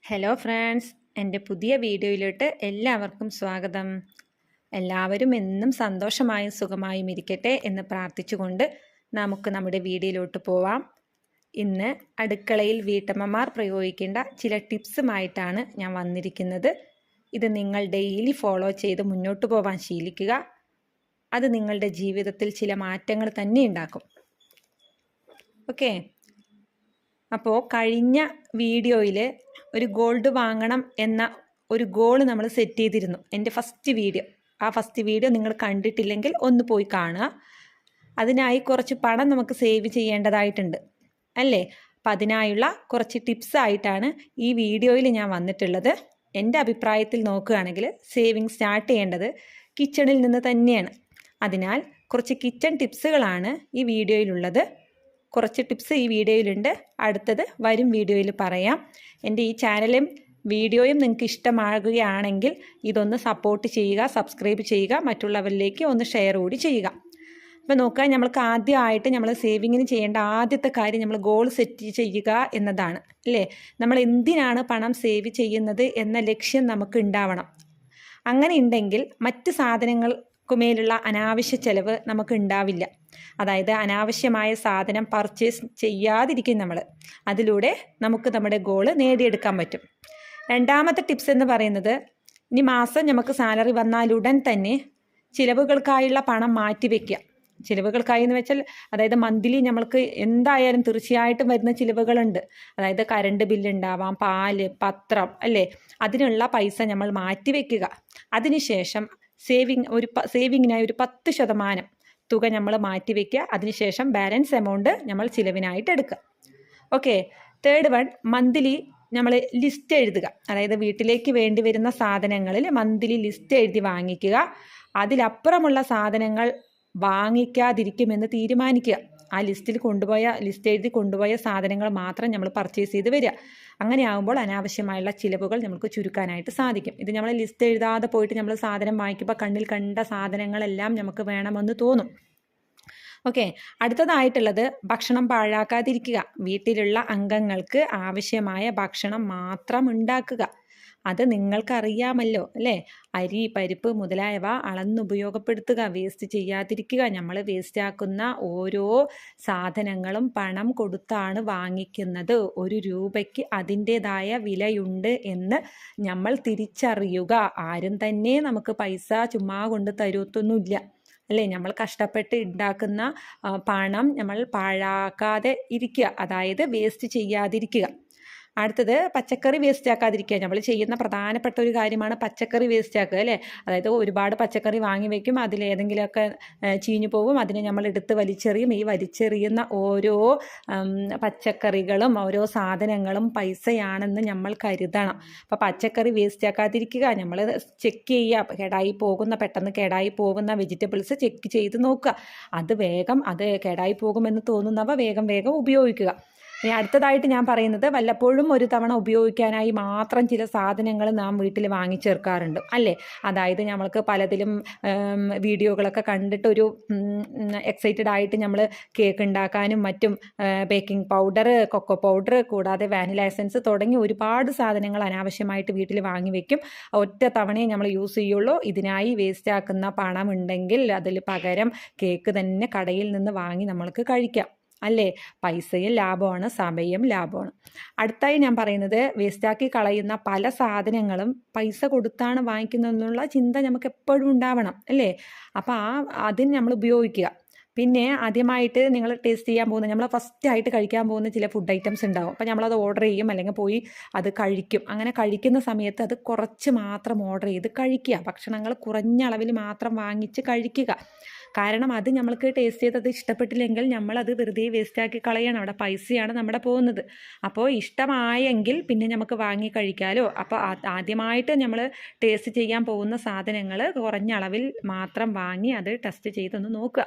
Hello friends, എൻ്റെ പുതിയ വീഡിയോയിലോട്ട് എല്ലാവർക്കും സ്വാഗതം. എല്ലാവരും എന്നും സന്തോഷമായും സുഖമായും ഇരിക്കട്ടെ എന്ന് പ്രാർത്ഥിച്ചുകൊണ്ട് നമുക്ക് നമ്മുടെ വീഡിയോയിലോട്ട് പോവാം. ഇന്ന് അടുക്കളയിൽ വീട്ടമ്മമാർ പ്രയോഗിക്കേണ്ട ചില ടിപ്സുമായിട്ടാണ് ഞാൻ വന്നിരിക്കുന്നത്. ഇത് നിങ്ങൾ ഡെയിലി ഫോളോ ചെയ്ത് മുന്നോട്ട് പോകാൻ ശീലിക്കുക. അത് നിങ്ങളുടെ ജീവിതത്തിൽ ചില മാറ്റങ്ങൾ തന്നെ ഉണ്ടാക്കും. ഓക്കെ, അപ്പോൾ കഴിഞ്ഞ വീഡിയോയിൽ ഒരു ഗോൾഡ് വാങ്ങണം എന്ന ഒരു ഗോൾ നമ്മൾ സെറ്റ് ചെയ്തിരുന്നു. എൻ്റെ ഫസ്റ്റ് വീഡിയോ നിങ്ങൾ കണ്ടിട്ടില്ലെങ്കിൽ ഒന്ന് പോയി കാണുക. അതിനായി കുറച്ച് പണം നമുക്ക് സേവ് ചെയ്യേണ്ടതായിട്ടുണ്ട് അല്ലേ? അപ്പം അതിനായുള്ള കുറച്ച് ടിപ്സ് ആയിട്ടാണ് ഈ വീഡിയോയിൽ ഞാൻ വന്നിട്ടുള്ളത്. എൻ്റെ അഭിപ്രായത്തിൽ നോക്കുകയാണെങ്കിൽ സേവിങ് സ്റ്റാർട്ട് ചെയ്യേണ്ടത് കിച്ചണിൽ നിന്ന് തന്നെയാണ്. അതിനാൽ കുറച്ച് കിച്ചൺ ടിപ്സുകളാണ് ഈ വീഡിയോയിലുള്ളത്. കുറച്ച് ടിപ്സ് ഈ വീഡിയോയിലുണ്ട്, അടുത്തത് വരും വീഡിയോയിൽ പറയാം. എൻ്റെ ഈ ചാനലും വീഡിയോയും നിങ്ങൾക്ക് ഇഷ്ടമാകുകയാണെങ്കിൽ ഇതൊന്ന് സപ്പോർട്ട് ചെയ്യുക, സബ്സ്ക്രൈബ് ചെയ്യുക, മറ്റുള്ളവരിലേക്ക് ഒന്ന് ഷെയർ കൂടി ചെയ്യുക. അപ്പോൾ നോക്കുക, നമ്മൾക്ക് ആദ്യമായിട്ട് നമ്മൾ സേവിങ്ങിന് ചെയ്യേണ്ട ആദ്യത്തെ കാര്യം നമ്മൾ ഗോൾ സെറ്റ് ചെയ്യുക എന്നതാണ് അല്ലേ? നമ്മൾ എന്തിനാണ് പണം സേവ് ചെയ്യുന്നത് എന്ന ലക്ഷ്യം നമുക്ക് ഉണ്ടാവണം. അങ്ങനെ ഉണ്ടെങ്കിൽ മറ്റ് സാധനങ്ങൾക്കുമേലുള്ള അനാവശ്യ ചെലവ് നമുക്ക് ഉണ്ടാവില്ല. അതായത് അനാവശ്യമായ സാധനം പർച്ചേസ് ചെയ്യാതിരിക്കും നമ്മൾ. അതിലൂടെ നമുക്ക് നമ്മുടെ ഗോള് നേടിയെടുക്കാൻ പറ്റും. രണ്ടാമത്തെ ടിപ്സ് എന്ന് പറയുന്നത്, ഇനി മാസം നമുക്ക് സാലറി വന്നാലുടൻ തന്നെ ചിലവുകൾക്കായുള്ള പണം മാറ്റിവെക്കുക. ചിലവുകൾക്കായി എന്ന് വെച്ചാൽ അതായത് മന്ത്ലി നമ്മൾക്ക് എന്തായാലും തീർച്ചയായിട്ടും വരുന്ന ചിലവുകളുണ്ട്. അതായത് കറണ്ട് ബില്ലുണ്ടാവാം, പാല്, പത്രം അല്ലേ? അതിനുള്ള പൈസ നമ്മൾ മാറ്റിവെക്കുക. അതിനുശേഷം സേവിങ്ങിനായി ഒരു 10% തുക നമ്മൾ മാറ്റിവെക്കുക. അതിനുശേഷം ബാലൻസ് എമൗണ്ട് നമ്മൾ ചിലവിനായിട്ട് എടുക്കുക. ഓക്കെ, തേർഡ് വൺ, മന്ത്ലി നമ്മൾ ലിസ്റ്റ് എഴുതുക. അതായത് വീട്ടിലേക്ക് വേണ്ടി വരുന്ന സാധനങ്ങളിൽ മന്ത്ലി ലിസ്റ്റ് എഴുതി വാങ്ങിക്കുക. അതിലപ്പുറമുള്ള സാധനങ്ങൾ വാങ്ങിക്കാതിരിക്കുമെന്ന് തീരുമാനിക്കുക. ആ ലിസ്റ്റ് എഴുതി കൊണ്ടുപോയ സാധനങ്ങൾ മാത്രം നമ്മൾ പർച്ചേസ് ചെയ്ത് വരിക. അങ്ങനെ ആകുമ്പോൾ അനാവശ്യമായുള്ള ചിലവുകൾ നമുക്ക് ചുരുക്കാനായിട്ട് സാധിക്കും. ഇത് നമ്മൾ ലിസ്റ്റ് എഴുതാതെ പോയിട്ട് നമ്മൾ സാധനം വാങ്ങിക്കുമ്പോൾ കണ്ണിൽ കണ്ട സാധനങ്ങളെല്ലാം നമുക്ക് വേണമെന്ന് തോന്നും. ഓക്കെ, അടുത്തതായിട്ടുള്ളത് ഭക്ഷണം പാഴാക്കാതിരിക്കുക. വീട്ടിലുള്ള അംഗങ്ങൾക്ക് ആവശ്യമായ ഭക്ഷണം മാത്രം ഉണ്ടാക്കുക. അത് നിങ്ങൾക്കറിയാമല്ലോ അല്ലേ? അരി, പരിപ്പ് മുതലായവ അളന്നുപയോഗപ്പെടുത്തുക, വേസ്റ്റ് ചെയ്യാതിരിക്കുക. നമ്മൾ വേസ്റ്റാക്കുന്ന ഓരോ സാധനങ്ങളും പണം കൊടുത്താണ് വാങ്ങിക്കുന്നത്. 1 രൂപയ്ക്ക് അതിൻ്റേതായ വിലയുണ്ട് എന്ന് നമ്മൾ തിരിച്ചറിയുക. ആരും തന്നെ നമുക്ക് പൈസ ചുമ്മാ കൊണ്ട് തരുത്തൊന്നുമില്ല അല്ലേ? നമ്മൾ കഷ്ടപ്പെട്ട് ഉണ്ടാക്കുന്ന പണം നമ്മൾ പാഴാക്കാതെ ഇരിക്കുക, അതായത് വേസ്റ്റ് ചെയ്യാതിരിക്കുക. അടുത്തത് പച്ചക്കറി വേസ്റ്റ് ആക്കാതിരിക്കുക. നമ്മൾ ചെയ്യുന്ന പ്രധാനപ്പെട്ട ഒരു കാര്യമാണ് പച്ചക്കറി വേസ്റ്റ് ആക്കുക അല്ലേ? അതായത് ഒരുപാട് പച്ചക്കറി വാങ്ങി വയ്ക്കും, അതിലേതെങ്കിലുമൊക്കെ ചീഞ്ഞു പോകും, അതിനെ നമ്മൾ എടുത്ത് വലിച്ചെറിയും. ഈ വലിച്ചെറിയുന്ന ഓരോ പച്ചക്കറികളും ഓരോ സാധനങ്ങളും പൈസയാണെന്ന് നമ്മൾ കരുതണം. അപ്പോൾ പച്ചക്കറി വേസ്റ്റ് ആക്കാതിരിക്കുക. നമ്മൾ ചെക്ക് ചെയ്യുക, പെട്ടെന്ന് കേടായി പോകുന്ന വെജിറ്റബിൾസ് ചെക്ക് ചെയ്ത് നോക്കുക. അത് കേടായി പോകുമെന്ന് തോന്നുന്നവ വേഗം ഉപയോഗിക്കുക. ഇനി അടുത്തതായിട്ട് ഞാൻ പറയുന്നത്, വല്ലപ്പോഴും ഒരു തവണ ഉപയോഗിക്കാനായി മാത്രം ചില സാധനങ്ങൾ നാം വീട്ടിൽ വാങ്ങിച്ചേർക്കാറുണ്ട് അല്ലേ? അതായത് നമ്മൾക്ക് പലതിലും വീഡിയോകളൊക്കെ കണ്ടിട്ട് ഒരു എക്സൈറ്റഡ് ആയിട്ട് നമ്മൾ കേക്ക് ഉണ്ടാക്കാനും മറ്റും ബേക്കിംഗ് പൗഡർ, കൊക്കോ പൗഡർ, കൂടാതെ വാനില എസൻസ് തുടങ്ങി ഒരുപാട് സാധനങ്ങൾ അനാവശ്യമായിട്ട് വീട്ടിൽ വാങ്ങി വയ്ക്കും. ഒറ്റ തവണയെ നമ്മൾ യൂസ് ചെയ്യുള്ളൂ. ഇതിനായി വേസ്റ്റ് ആക്കുന്ന പണം ഉണ്ടെങ്കിൽ അതിൽ പകരം കേക്ക് തന്നെ കടയിൽ നിന്ന് വാങ്ങി നമ്മൾക്ക് കഴിക്കാം അല്ലേ? പൈസയും ലാഭമാണ്, സമയം ലാഭമാണ്. അടുത്തായി ഞാൻ പറയുന്നത്, വേസ്റ്റാക്കി കളയുന്ന പല സാധനങ്ങളും പൈസ കൊടുത്താണ് വാങ്ങിക്കുന്നതെന്നുള്ള ചിന്ത നമുക്ക് എപ്പോഴും ഉണ്ടാവണം അല്ലേ? അപ്പോൾ അതിന് നമ്മൾ ഉപയോഗിക്കുക. പിന്നെ ആദ്യമായിട്ട് നിങ്ങൾ ടേസ്റ്റ് ചെയ്യാൻ പോകുന്ന, നമ്മൾ ഫസ്റ്റായിട്ട് കഴിക്കാൻ പോകുന്ന ചില ഫുഡ് ഐറ്റംസ് ഉണ്ടാവും. അപ്പോൾ നമ്മളത് ഓർഡർ ചെയ്യും, അല്ലെങ്കിൽ പോയി അത് കഴിക്കും. അങ്ങനെ കഴിക്കുന്ന സമയത്ത് അത് കുറച്ച് മാത്രം ഓർഡർ ചെയ്ത് കഴിക്കുക. ഭക്ഷണങ്ങൾ കുറഞ്ഞ അളവിൽ മാത്രം വാങ്ങിച്ച് കഴിക്കുക. കാരണം അത് നമ്മൾക്ക് ടേസ്റ്റ് ചെയ്തത് ഇഷ്ടപ്പെട്ടില്ലെങ്കിൽ നമ്മളത് വെറുതെ വേസ്റ്റാക്കി കളയണം. അവിടെ പൈസയാണ് നമ്മുടെ പോകുന്നത്. അപ്പോൾ ഇഷ്ടമായെങ്കിൽ പിന്നെ നമുക്ക് വാങ്ങി കഴിക്കാമല്ലോ. അപ്പോൾ ആദ്യമായിട്ട് നമ്മൾ ടേസ്റ്റ് ചെയ്യാൻ പോകുന്ന സാധനങ്ങൾ കുറഞ്ഞ അളവിൽ മാത്രം വാങ്ങി അത് ടെസ്റ്റ് ചെയ്തൊന്ന് നോക്കുക.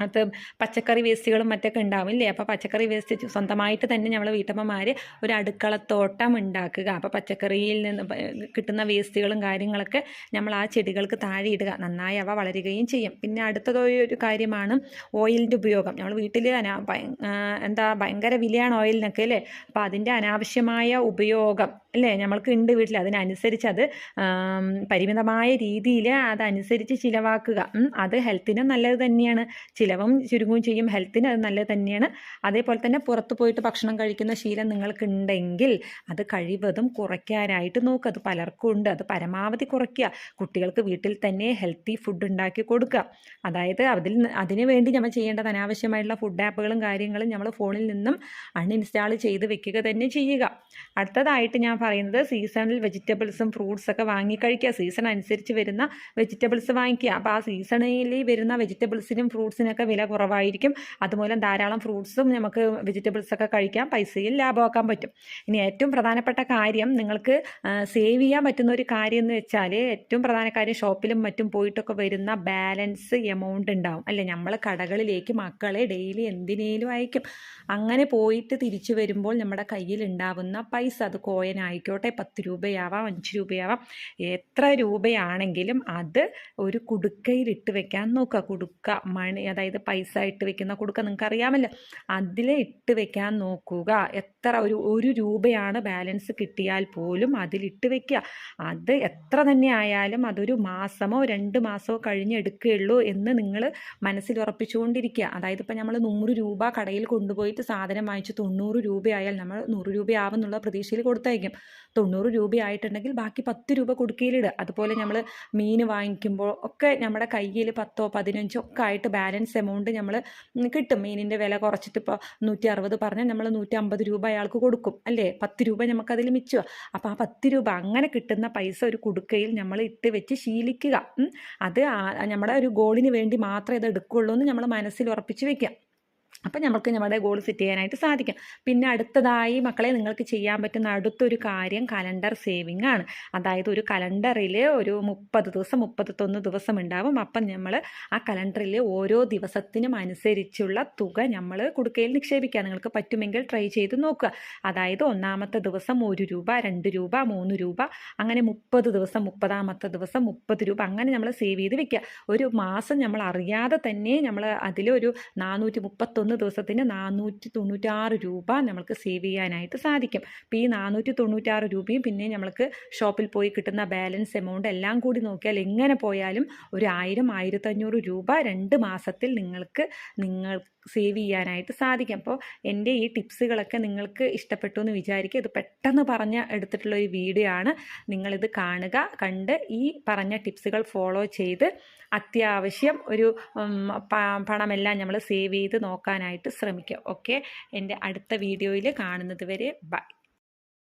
അത് പച്ചക്കറി വേസ്റ്റുകളും മറ്റൊക്കെ ഉണ്ടാവില്ലേ. അപ്പോൾ പച്ചക്കറി വേസ്റ്റ് സ്വന്തമായിട്ട് തന്നെ നമ്മൾ വീട്ടമ്മമാർ ഒരു അടുക്കളത്തോട്ടം ഉണ്ടാക്കുക. അപ്പോൾ പച്ചക്കറിയിൽ നിന്ന് കിട്ടുന്ന വേസ്റ്റുകളും കാര്യങ്ങളൊക്കെ നമ്മൾ ആ ചെടികൾക്ക് താഴെ ഇടുക. നന്നായി അവ വളരുകയും ചെയ്യും. പിന്നെ അടുത്തതൊരു കാര്യമാണ് ഓയിലിൻ്റെ ഉപയോഗം. നമ്മൾ വീട്ടിൽ ഭയങ്കര വിലയാണ് ഓയിലിനൊക്കെ അല്ലേ. അപ്പോൾ അതിൻ്റെ അനാവശ്യമായ ഉപയോഗം അല്ലേ നമ്മൾക്ക് ഉണ്ട് വീട്ടിൽ. അതിനനുസരിച്ച് അത് പരിമിതമായ രീതിയിൽ അതനുസരിച്ച് ചിലവാക്കുക. അത് ഹെൽത്തിനും നല്ലത് തന്നെയാണ്. ചിലവും ചുരുങ്ങുകയും ചെയ്യും. ഹെൽത്തിന് അത് നല്ലത് തന്നെയാണ്. അതേപോലെ തന്നെ പുറത്ത് പോയിട്ട് ഭക്ഷണം കഴിക്കുന്ന ശീലം നിങ്ങൾക്കുണ്ടെങ്കിൽ അത് കഴിവതും കുറയ്ക്കാനായിട്ട് നോക്കുക. അത് പലർക്കും ഉണ്ട്. അത് പരമാവധി കുറയ്ക്കുക. കുട്ടികൾക്ക് വീട്ടിൽ തന്നെ ഹെൽത്തി ഫുഡ് ഉണ്ടാക്കി കൊടുക്കുക. അതായത് അതിനു വേണ്ടി നമ്മൾ ചെയ്യേണ്ടത് അനാവശ്യമായിട്ടുള്ള ഫുഡ് ആപ്പുകളും കാര്യങ്ങളും നമ്മൾ ഫോണിൽ നിന്നും അൺഇൻസ്റ്റാൾ ചെയ്ത് വെക്കുക തന്നെ ചെയ്യുക. അടുത്തതായിട്ട് ഞാൻ പറയുന്നത് സീസണൽ വെജിറ്റബിൾസും ഫ്രൂട്ട്സൊക്കെ വാങ്ങി കഴിക്കുക. സീസൺ അനുസരിച്ച് വരുന്ന വെജിറ്റബിൾസ് വാങ്ങിക്കുക. അപ്പോൾ ആ സീസണിൽ വരുന്ന വെജിറ്റബിൾസിനും ഫ്രൂട്ട്സിനൊക്കെ വില കുറവായിരിക്കും. അതുമൂലം ധാരാളം ഫ്രൂട്ട്സും നമുക്ക് വെജിറ്റബിൾസൊക്കെ കഴിക്കാം, പൈസയിൽ ലാഭമാക്കാൻ പറ്റും. ഇനി ഏറ്റവും പ്രധാനപ്പെട്ട കാര്യം നിങ്ങൾക്ക് സേവ് ചെയ്യാൻ പറ്റുന്ന ഒരു കാര്യം എന്ന് വെച്ചാൽ ഏറ്റവും പ്രധാന കാര്യം ഷോപ്പിലും മറ്റും പോയിട്ടൊക്കെ വരുന്ന ബാലൻസ് എമൗണ്ട് ഉണ്ടാവും അല്ലേ. നമ്മൾ കടകളിലേക്ക് മക്കളെ ഡെയിലി എന്തിനേലും അയക്കും. അങ്ങനെ പോയിട്ട് തിരിച്ചു വരുമ്പോൾ നമ്മുടെ കയ്യിൽ ഉണ്ടാവുന്ന പൈസ, അത് കോയിനായിക്കോട്ടെ, 10 രൂപയാവാം, 5 രൂപയാവാം, എത്ര രൂപയാണെങ്കിലും അത് ഒരു കുടുക്കയിൽ ഇട്ട് വെക്കാൻ നോക്കുക. കുടുക്ക മണി, അതായത് പൈസ ഇട്ട് വെക്കുന്ന കുടുക്ക നിങ്ങൾക്ക് അറിയാമല്ലോ, അതിൽ ഇട്ട് വെക്കാൻ നോക്കുക. എത്ര ഒരു രൂപയാണ് ബാലൻസ് കിട്ടിയാൽ പോലും അതിലിട്ട് വെക്കുക. അത് എത്ര തന്നെ ആയാലും അതൊരു മാസമോ 2 മാസമോ കഴിഞ്ഞ് എടുക്കുകയുള്ളൂ എന്ന് നിങ്ങൾ മനസ്സിൽ ഉറപ്പിച്ചുകൊണ്ടിരിക്കുക. അതായത് ഇപ്പം നമ്മൾ 100 രൂപ കടയിൽ കൊണ്ടുപോയിട്ട് സാധനം വാങ്ങിച്ച് 90 രൂപയായാൽ നമ്മൾ 100 രൂപയാവുന്നുള്ള പ്രതീക്ഷയിൽ കൊടുത്തയക്കും. 90 രൂപയായിട്ടുണ്ടെങ്കിൽ ബാക്കി 10 രൂപ കൊടുക്കയിലിടുക. അതുപോലെ നമ്മൾ മീൻ വാങ്ങിക്കുമ്പോൾ ഒക്കെ നമ്മുടെ കയ്യിൽ 10 15 ഒക്കെ ആയിട്ട് ബാലൻസ് എമൗണ്ട് നമ്മൾ കിട്ടും. മീനിൻ്റെ വില കുറച്ചിട്ട് ഇപ്പോൾ 160 പറഞ്ഞാൽ നമ്മൾ 150 രൂപ അയാൾക്ക് കൊടുക്കും അല്ലേ. 10 രൂപ നമുക്കതിൽ മിച്ചുക. അപ്പോൾ ആ 10 രൂപ അങ്ങനെ കിട്ടുന്ന പൈസ ഒരു കുടുക്കയിൽ നമ്മൾ ഇട്ട് വെച്ച് ശീലിക്കുക. അത് നമ്മുടെ ഒരു ഗോളിന് വേണ്ടി മാത്രമേ ഇത് എടുക്കുള്ളൂ എന്ന് നമ്മൾ മനസ്സിൽ ഉറപ്പിച്ച് വെക്കുക. അപ്പം നമുക്ക് നമ്മുടെ ഗോൾ സെറ്റ് ചെയ്യാനായിട്ട് സാധിക്കും. പിന്നെ അടുത്തതായി മക്കളെ നിങ്ങൾക്ക് ചെയ്യാൻ പറ്റുന്ന അടുത്തൊരു കാര്യം കലണ്ടർ സേവിങ് ആണ്. അതായത് ഒരു കലണ്ടറിൽ ഒരു 30 ദിവസം 31 ദിവസം ഉണ്ടാവും. അപ്പം നമ്മൾ ആ കലണ്ടറിൽ ഓരോ ദിവസത്തിനും അനുസരിച്ചുള്ള തുക നമ്മൾ കുടുക്കയിൽ നിക്ഷേപിക്കുക. നിങ്ങൾക്ക് പറ്റുമെങ്കിൽ ട്രൈ ചെയ്ത് നോക്കുക. അതായത് ഒന്നാമത്തെ ദിവസം 1 രൂപ, 2 രൂപ, 3 രൂപ, അങ്ങനെ 30 ദിവസം 30ാമത്തെ ദിവസം 30 രൂപ, അങ്ങനെ നമ്മൾ സേവ് ചെയ്ത് വെക്കുക. ഒരു മാസം നമ്മൾ അറിയാതെ തന്നെ നമ്മൾ അതിലൊരു 431 ദിവസത്തിന് 496 രൂപ നമ്മൾക്ക് സേവ് ചെയ്യാനായിട്ട് സാധിക്കും. അപ്പോൾ ഈ 496 രൂപയും പിന്നെ നമ്മൾക്ക് ഷോപ്പിൽ പോയി കിട്ടുന്ന ബാലൻസ് എമൗണ്ട് എല്ലാം കൂടി നോക്കിയാൽ എങ്ങനെ പോയാലും ഒരു 1000-1500 രൂപ 2 മാസത്തിൽ നിങ്ങൾക്ക് സേവ് ചെയ്യാനായിട്ട് സാധിക്കും. അപ്പോൾ എൻ്റെ ഈ ടിപ്സുകളൊക്കെ നിങ്ങൾക്ക് ഇഷ്ടപ്പെട്ടു എന്ന് വിചാരിക്കുക. ഇത് പെട്ടെന്ന് എടുത്തിട്ടുള്ള ഒരു വീഡിയോ ആണ്. നിങ്ങളിത് കാണുക. കണ്ട് ഈ പറഞ്ഞ ടിപ്സുകൾ ഫോളോ ചെയ്ത് അത്യാവശ്യം ഒരു പണമെല്ലാം നമ്മൾ സേവ് ചെയ്ത് നോക്കാനായിട്ട് ശ്രമിക്കുക. ഓക്കെ, എൻ്റെ അടുത്ത വീഡിയോയിൽ കാണുന്നത് വരെ ബൈ.